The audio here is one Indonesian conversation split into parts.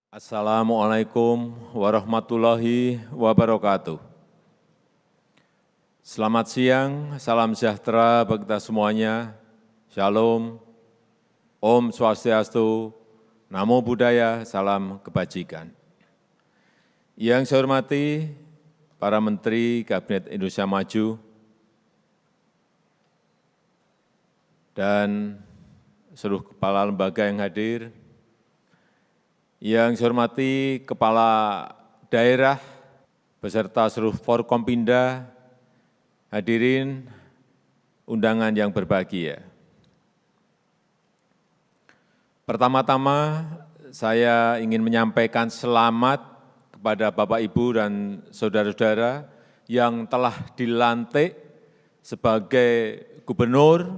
Assalamualaikum warahmatullahi wabarakatuh. Selamat siang, salam sejahtera bagi kita semuanya. Shalom, Om Swastiastu, Namo Buddhaya, salam kebajikan. Yang saya hormati para Menteri Kabinet Indonesia Maju dan seluruh kepala lembaga yang hadir, yang saya hormati Kepala Daerah beserta seluruh Forkompinda, hadirin undangan yang berbahagia. Pertama-tama saya ingin menyampaikan selamat kepada Bapak, Ibu, dan saudara-saudara yang telah dilantik sebagai gubernur,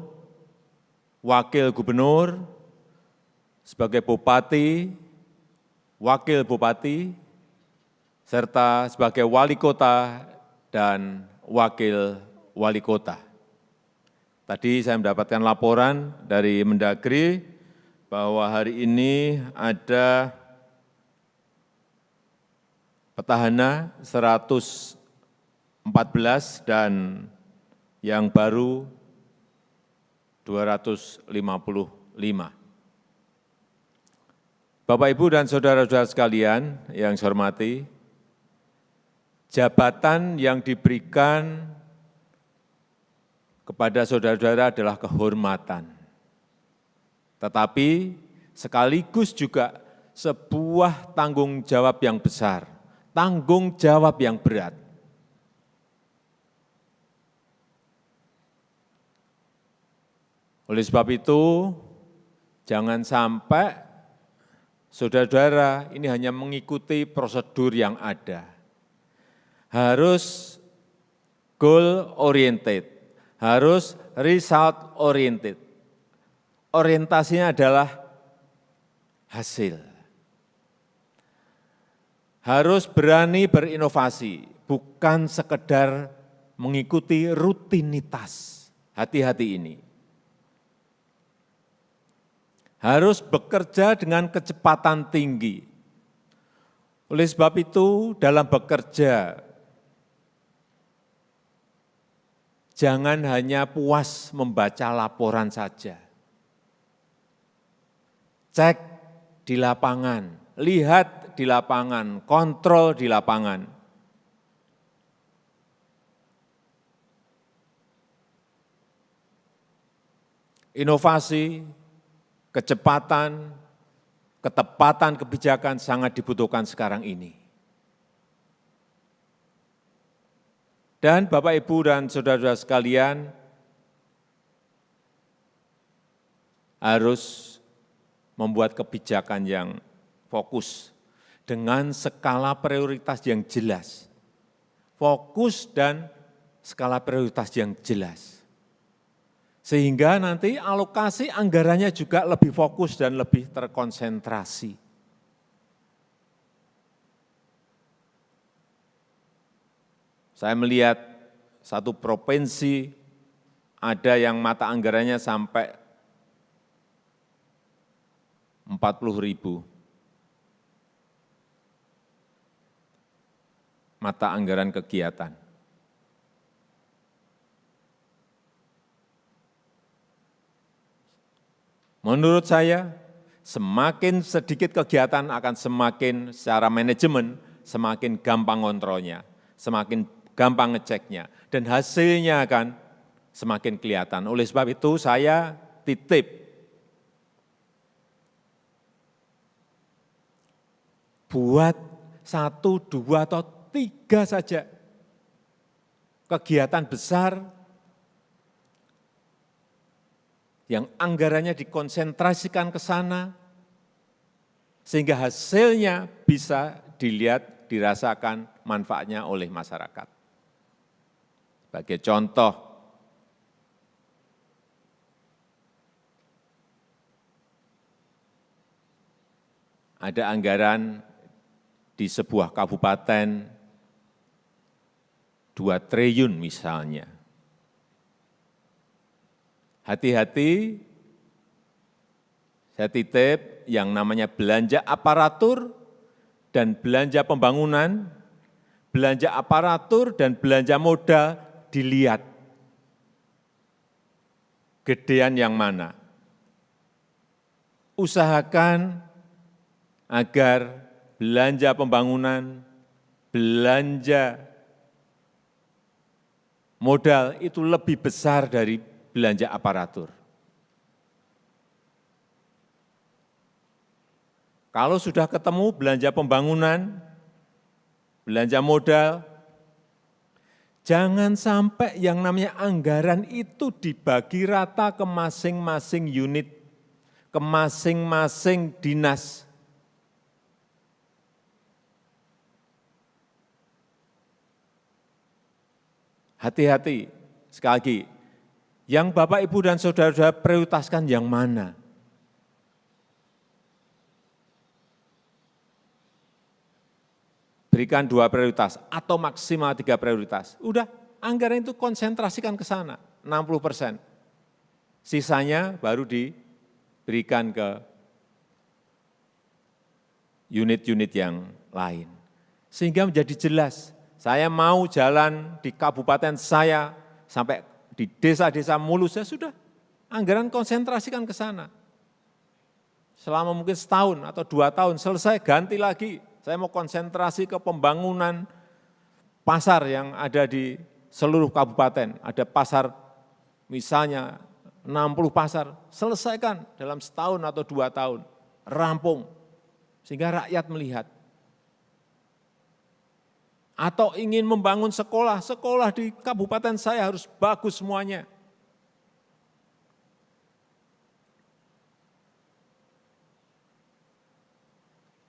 wakil gubernur, sebagai bupati, wakil bupati, serta sebagai wali kota dan wakil wali kota. Tadi saya mendapatkan laporan dari Mendagri bahwa hari ini ada petahana 114 dan yang baru 255. Bapak, Ibu, dan saudara-saudara sekalian yang saya hormati, jabatan yang diberikan kepada saudara-saudara adalah kehormatan, tetapi sekaligus juga sebuah tanggung jawab yang besar, tanggung jawab yang berat. Oleh sebab itu, jangan sampai saudara-saudara ini hanya mengikuti prosedur yang ada. Harus goal oriented, harus result oriented. Orientasinya adalah hasil. Harus berani berinovasi, bukan sekedar mengikuti rutinitas. Hati-hati ini. Harus bekerja dengan kecepatan tinggi. Oleh sebab itu, dalam bekerja, jangan hanya puas membaca laporan saja. Cek di lapangan, lihat di lapangan, kontrol di lapangan. Inovasi, kecepatan, ketepatan kebijakan sangat dibutuhkan sekarang ini. Dan Bapak, Ibu, dan saudara-saudara sekalian harus membuat kebijakan yang fokus dengan skala prioritas yang jelas. Fokus dan skala prioritas yang jelas. Sehingga nanti alokasi anggarannya juga lebih fokus dan lebih terkonsentrasi. Saya melihat satu provinsi ada yang mata anggarannya sampai 40.000 mata anggaran kegiatan. Menurut saya, semakin sedikit kegiatan akan semakin secara manajemen, semakin gampang kontrolnya, semakin gampang ngeceknya, dan hasilnya akan semakin kelihatan. Oleh sebab itu saya titip buat 1, 2, atau 3 saja kegiatan besar yang anggarannya dikonsentrasikan ke sana, sehingga hasilnya bisa dilihat, dirasakan manfaatnya oleh masyarakat. Sebagai contoh, ada anggaran di sebuah kabupaten 2 triliun misalnya. Hati-hati, saya titip yang namanya belanja aparatur dan belanja pembangunan, belanja aparatur dan belanja modal dilihat. Gedean yang mana? Usahakan agar belanja pembangunan, belanja modal itu lebih besar dari belanja aparatur. Kalau sudah ketemu belanja pembangunan, belanja modal, jangan sampai yang namanya anggaran itu dibagi rata ke masing-masing unit, ke masing-masing dinas. Hati-hati, sekali lagi, yang Bapak, Ibu, dan Saudara-saudara prioritaskan yang mana? Berikan 2 prioritas atau maksimal 3 prioritas. Udah, anggaran itu konsentrasikan ke sana, 60%. Sisanya baru diberikan ke unit-unit yang lain. Sehingga menjadi jelas, saya mau jalan di kabupaten saya sampai di desa-desa mulusnya sudah, anggaran konsentrasikan ke sana. Selama mungkin setahun atau 2 tahun, selesai ganti lagi. Saya mau konsentrasi ke pembangunan pasar yang ada di seluruh kabupaten. Ada pasar misalnya 60 pasar, selesaikan dalam setahun atau 2 tahun, rampung. Sehingga rakyat melihat. Atau ingin membangun sekolah, sekolah di kabupaten saya harus bagus semuanya.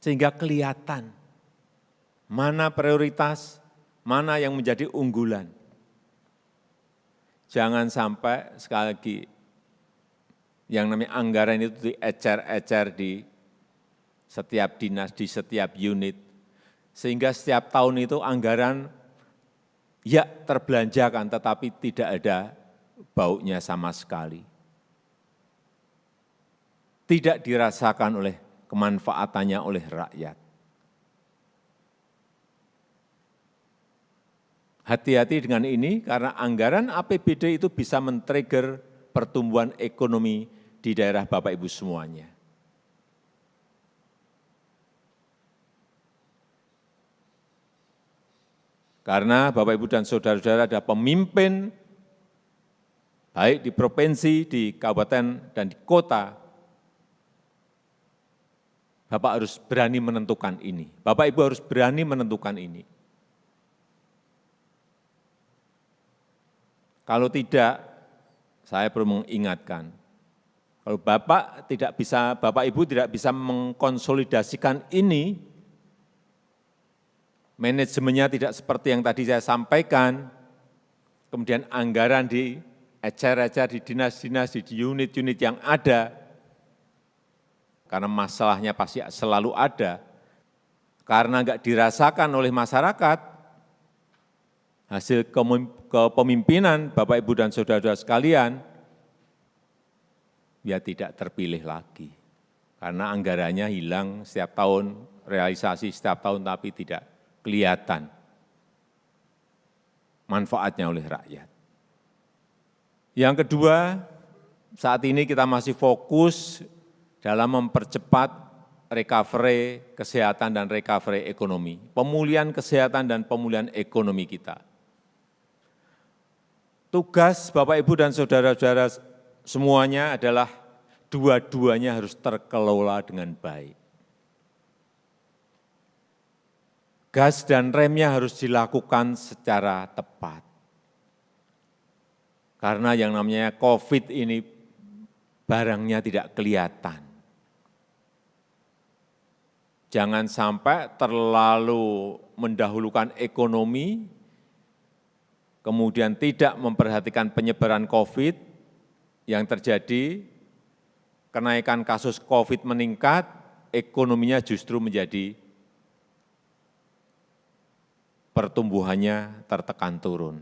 Sehingga kelihatan mana prioritas, mana yang menjadi unggulan. Jangan sampai sekali lagi yang namanya anggaran itu diecer-ecer di setiap dinas, di setiap unit. Sehingga setiap tahun itu anggaran ya terbelanjakan tetapi tidak ada baunya sama sekali. Tidak dirasakan oleh kemanfaatannya oleh rakyat. Hati-hati dengan ini karena anggaran APBD itu bisa men-trigger pertumbuhan ekonomi di daerah Bapak Ibu semuanya. Karena Bapak, Ibu, dan saudara-saudara ada pemimpin, baik di provinsi, di kabupaten, dan di kota, Bapak harus berani menentukan ini. Bapak, Ibu harus berani menentukan ini. Kalau tidak, saya perlu mengingatkan, kalau Bapak tidak bisa, Bapak Ibu tidak bisa mengkonsolidasikan ini, manajemennya tidak seperti yang tadi saya sampaikan, kemudian anggaran diecer-ecer di dinas-dinas, di unit-unit yang ada, karena masalahnya pasti selalu ada, karena enggak dirasakan oleh masyarakat, hasil kepemimpinan Bapak, Ibu, dan saudara-saudara sekalian, ya tidak terpilih lagi. Karena anggarannya hilang setiap tahun, realisasi setiap tahun tapi tidak kelihatan manfaatnya oleh rakyat. Yang kedua, saat ini kita masih fokus dalam mempercepat recovery kesehatan dan recovery ekonomi, pemulihan kesehatan dan pemulihan ekonomi kita. Tugas Bapak, Ibu, dan saudara-saudara semuanya adalah dua-duanya harus terkelola dengan baik. Gas dan remnya harus dilakukan secara tepat. Karena yang namanya COVID ini barangnya tidak kelihatan. Jangan sampai terlalu mendahulukan ekonomi, kemudian tidak memperhatikan penyebaran COVID yang terjadi, kenaikan kasus COVID meningkat, ekonominya justru menjadi pertumbuhannya tertekan turun.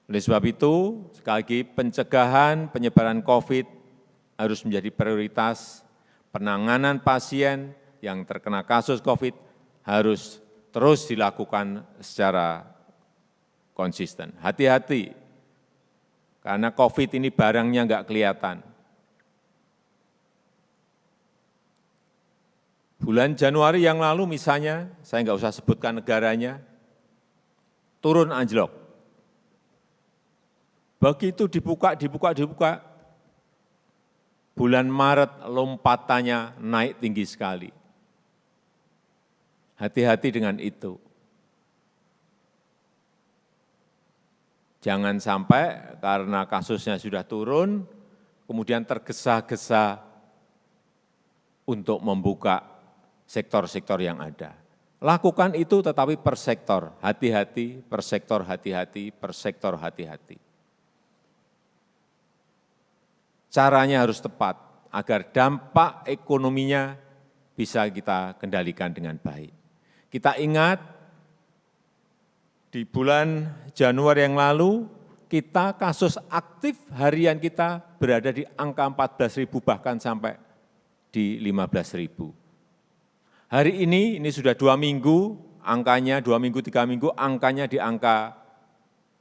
Oleh sebab itu, sekali lagi pencegahan penyebaran COVID harus menjadi prioritas penanganan pasien yang terkena kasus COVID harus terus dilakukan secara konsisten. Hati-hati, karena COVID ini barangnya nggak kelihatan. Bulan Januari yang lalu misalnya, saya nggak usah sebutkan negaranya, turun anjlok. Begitu dibuka, bulan Maret lompatannya naik tinggi sekali. Hati-hati dengan itu. Jangan sampai karena kasusnya sudah turun, kemudian tergesa-gesa untuk membuka sektor-sektor yang ada. Lakukan itu tetapi per sektor, hati-hati, per sektor hati-hati, per sektor hati-hati. Caranya harus tepat agar dampak ekonominya bisa kita kendalikan dengan baik. Kita ingat di bulan Januari yang lalu, kita kasus aktif harian kita berada di angka 14.000 bahkan sampai di 15.000. Hari ini sudah 2 minggu, angkanya 2 minggu, 3 minggu, angkanya di angka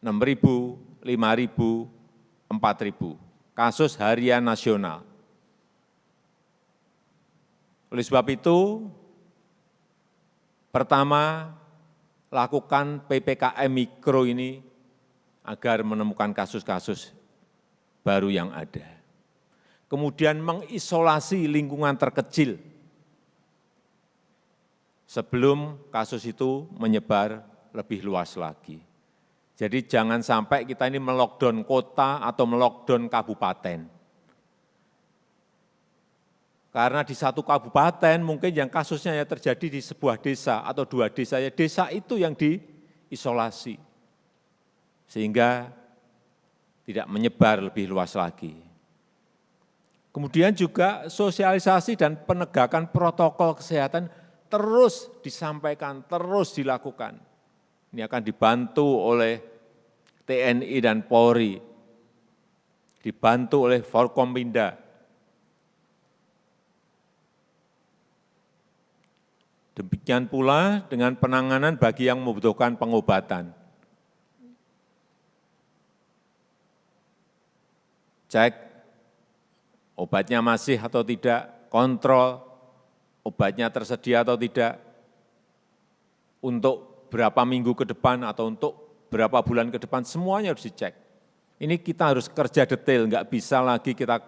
6.000, 5.000, 4.000. Kasus harian nasional. Oleh sebab itu, pertama, lakukan PPKM Mikro ini agar menemukan kasus-kasus baru yang ada. Kemudian mengisolasi lingkungan terkecil sebelum kasus itu menyebar lebih luas lagi. Jadi jangan sampai kita ini melockdown kota atau melockdown kabupaten. Karena di satu kabupaten mungkin yang kasusnya terjadi di sebuah desa atau 2 desa, ya desa itu yang diisolasi. Sehingga tidak menyebar lebih luas lagi. Kemudian juga sosialisasi dan penegakan protokol kesehatan terus disampaikan, terus dilakukan. Ini akan dibantu oleh TNI dan Polri, dibantu oleh Forkompinda. Demikian pula dengan penanganan bagi yang membutuhkan pengobatan. Cek obatnya masih atau tidak, kontrol obatnya tersedia atau tidak, untuk berapa minggu ke depan atau untuk berapa bulan ke depan, semuanya harus dicek. Ini kita harus kerja detail, nggak bisa lagi kita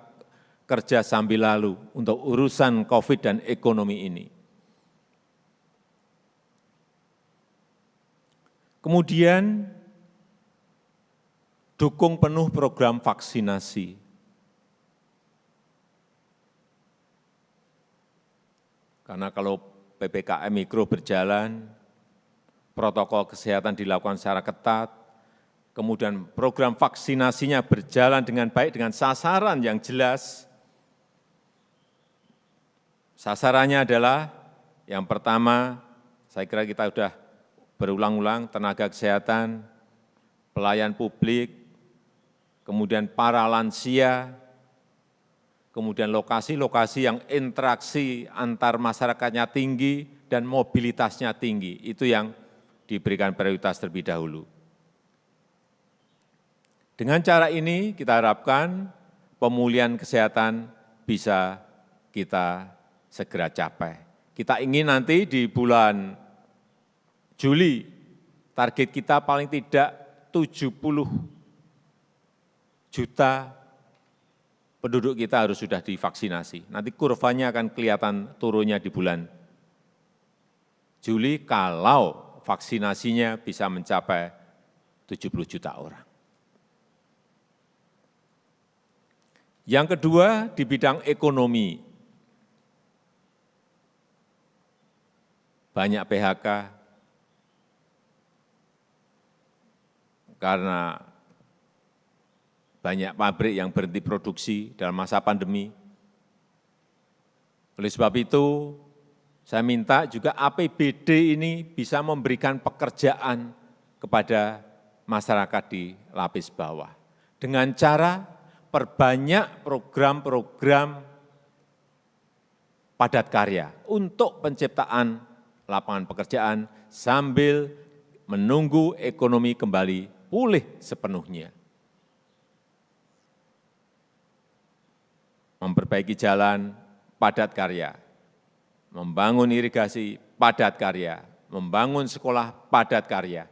kerja sambil lalu untuk urusan COVID dan ekonomi ini. Kemudian, dukung penuh program vaksinasi. Karena kalau PPKM Mikro berjalan, protokol kesehatan dilakukan secara ketat, kemudian program vaksinasinya berjalan dengan baik dengan sasaran yang jelas. Sasarannya adalah yang pertama, saya kira kita sudah berulang-ulang, tenaga kesehatan, pelayan publik, kemudian para lansia, kemudian lokasi-lokasi yang interaksi antar masyarakatnya tinggi dan mobilitasnya tinggi, itu yang diberikan prioritas terlebih dahulu. Dengan cara ini kita harapkan pemulihan kesehatan bisa kita segera capai. Kita ingin nanti di bulan Juli, target kita paling tidak 70 juta penduduk kita harus sudah divaksinasi. Nanti kurvanya akan kelihatan turunnya di bulan Juli kalau vaksinasinya bisa mencapai 70 juta orang. Yang kedua, di bidang ekonomi. Banyak PHK karena banyak pabrik yang berhenti produksi dalam masa pandemi. Oleh sebab itu, saya minta juga APBD ini bisa memberikan pekerjaan kepada masyarakat di lapis bawah. Dengan cara perbanyak program-program padat karya untuk penciptaan lapangan pekerjaan sambil menunggu ekonomi kembali pulih sepenuhnya. Memperbaiki jalan, padat karya. Membangun irigasi, padat karya. Membangun sekolah, padat karya.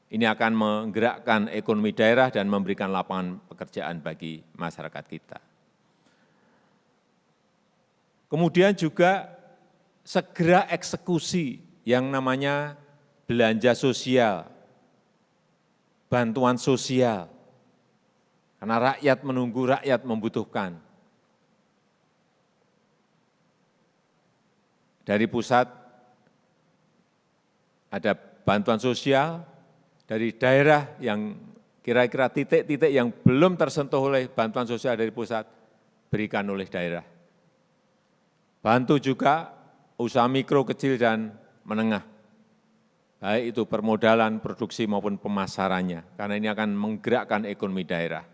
Ini akan menggerakkan ekonomi daerah dan memberikan lapangan pekerjaan bagi masyarakat kita. Kemudian juga segera eksekusi yang namanya belanja sosial, bantuan sosial, karena rakyat menunggu, rakyat membutuhkan. Dari pusat ada bantuan sosial, dari daerah yang kira-kira titik-titik yang belum tersentuh oleh bantuan sosial dari pusat, berikan oleh daerah. Bantu juga usaha mikro, kecil, dan menengah, baik itu permodalan, produksi maupun pemasarannya, karena ini akan menggerakkan ekonomi daerah.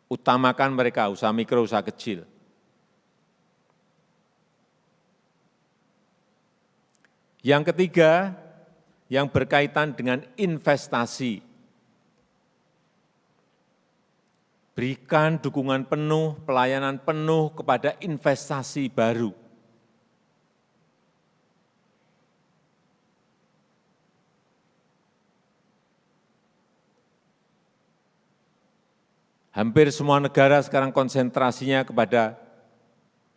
Utamakan mereka, usaha mikro, usaha kecil. Yang ketiga, yang berkaitan dengan investasi. Berikan dukungan penuh, pelayanan penuh kepada investasi baru. Hampir semua negara sekarang konsentrasinya kepada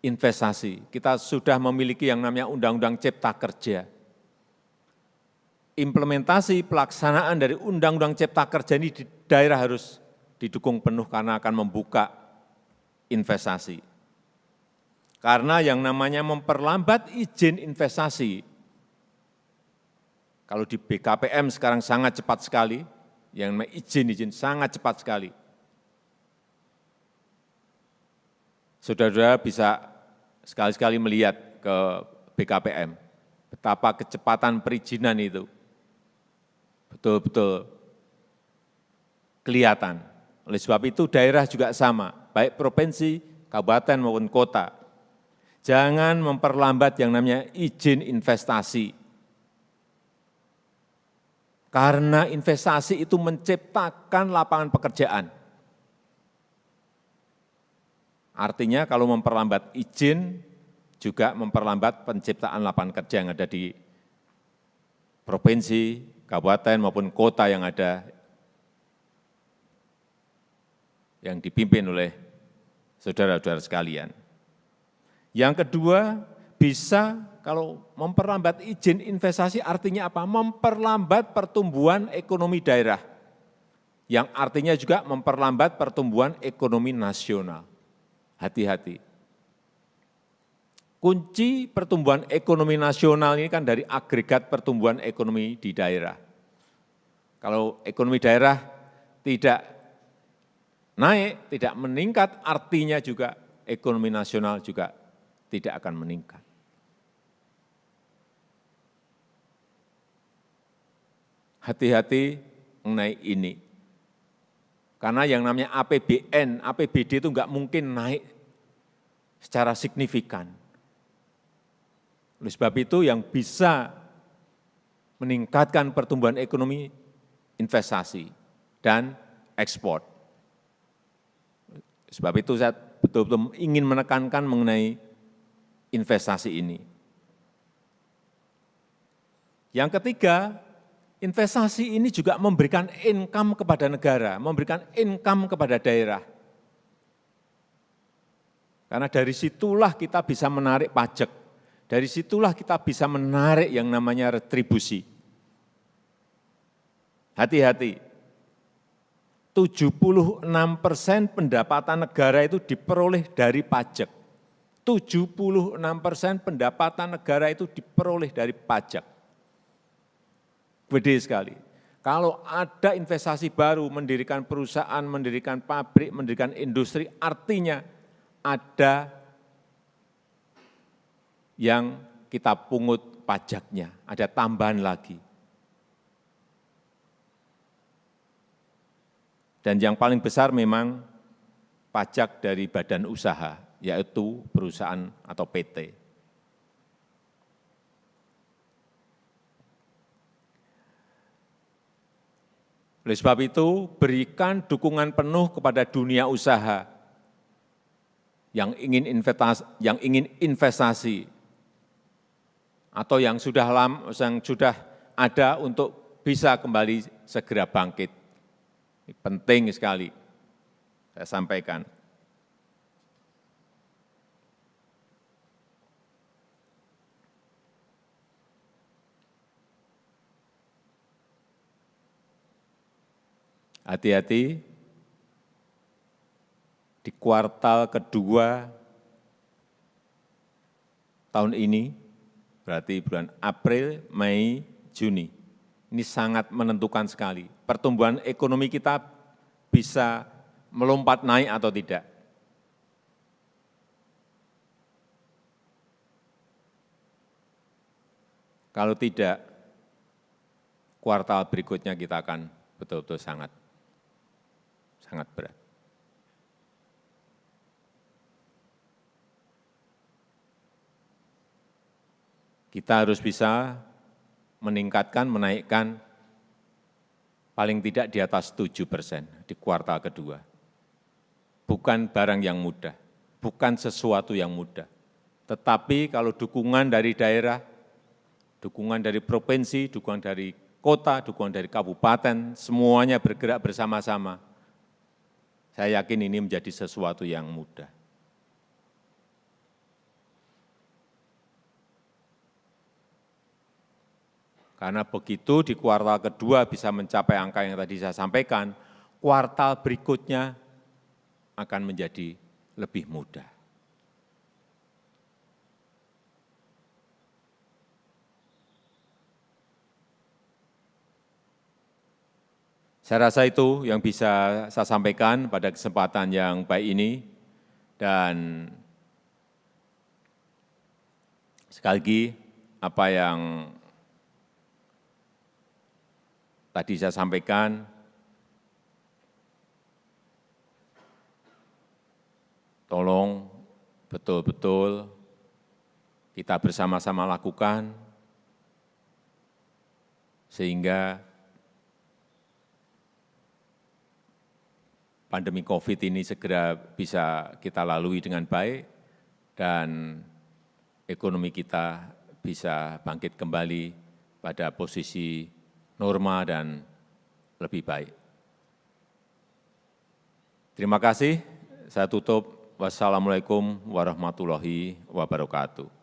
investasi. Kita sudah memiliki yang namanya Undang-Undang Cipta Kerja. Implementasi pelaksanaan dari Undang-Undang Cipta Kerja ini di daerah harus didukung penuh karena akan membuka investasi. Karena yang namanya memperlambat izin investasi, kalau di BKPM sekarang sangat cepat sekali, yang namanya izin sangat cepat sekali. Saudara-saudara bisa sekali-sekali melihat ke BKPM, betapa kecepatan perizinan itu betul-betul kelihatan. Oleh sebab itu daerah juga sama, baik provinsi, kabupaten maupun kota. Jangan memperlambat yang namanya izin investasi. Karena investasi itu menciptakan lapangan pekerjaan. Artinya kalau memperlambat izin, juga memperlambat penciptaan lapangan kerja yang ada di provinsi, kabupaten maupun kota yang ada, yang dipimpin oleh saudara-saudara sekalian. Yang kedua, bisa kalau memperlambat izin investasi artinya apa? Memperlambat pertumbuhan ekonomi daerah, yang artinya juga memperlambat pertumbuhan ekonomi nasional. Hati-hati. Kunci pertumbuhan ekonomi nasional ini kan dari agregat pertumbuhan ekonomi di daerah. Kalau ekonomi daerah tidak naik, tidak meningkat, artinya juga ekonomi nasional juga tidak akan meningkat. Hati-hati mengenai ini. Karena yang namanya APBN, APBD itu enggak mungkin naik secara signifikan. Oleh sebab itu yang bisa meningkatkan pertumbuhan ekonomi, investasi dan ekspor. Sebab itu saya betul-betul ingin menekankan mengenai investasi ini. Yang ketiga, investasi ini juga memberikan income kepada negara, memberikan income kepada daerah. Karena dari situlah kita bisa menarik pajak. Dari situlah kita bisa menarik yang namanya retribusi. Hati-hati, 76% pendapatan negara itu diperoleh dari pajak. 76% pendapatan negara itu diperoleh dari pajak. Gede sekali. Kalau ada investasi baru, mendirikan perusahaan, mendirikan pabrik, mendirikan industri, artinya ada yang kita pungut pajaknya, ada tambahan lagi. Dan yang paling besar memang pajak dari badan usaha, yaitu perusahaan atau PT. Oleh sebab itu, berikan dukungan penuh kepada dunia usaha yang ingin investasi atau yang sudah ada untuk bisa kembali segera bangkit. Ini penting sekali saya sampaikan. Hati-hati, di kuartal kedua tahun ini, berarti bulan April, Mei, Juni, ini sangat menentukan sekali. Pertumbuhan ekonomi kita bisa melompat naik atau tidak. Kalau tidak, kuartal berikutnya kita akan betul-betul sangat berat. Kita harus bisa menaikkan paling tidak di atas 7% di kuartal kedua. Bukan barang yang mudah, bukan sesuatu yang mudah. Tetapi kalau dukungan dari daerah, dukungan dari provinsi, dukungan dari kota, dukungan dari kabupaten, semuanya bergerak bersama-sama, saya yakin ini menjadi sesuatu yang mudah. Karena begitu di kuartal kedua bisa mencapai angka yang tadi saya sampaikan, kuartal berikutnya akan menjadi lebih mudah. Saya rasa itu yang bisa saya sampaikan pada kesempatan yang baik ini, dan sekali lagi apa yang tadi saya sampaikan, tolong betul-betul kita bersama-sama lakukan, sehingga pandemi COVID ini segera bisa kita lalui dengan baik, dan ekonomi kita bisa bangkit kembali pada posisi normal dan lebih baik. Terima kasih, saya tutup. Wassalamualaikum warahmatullahi wabarakatuh.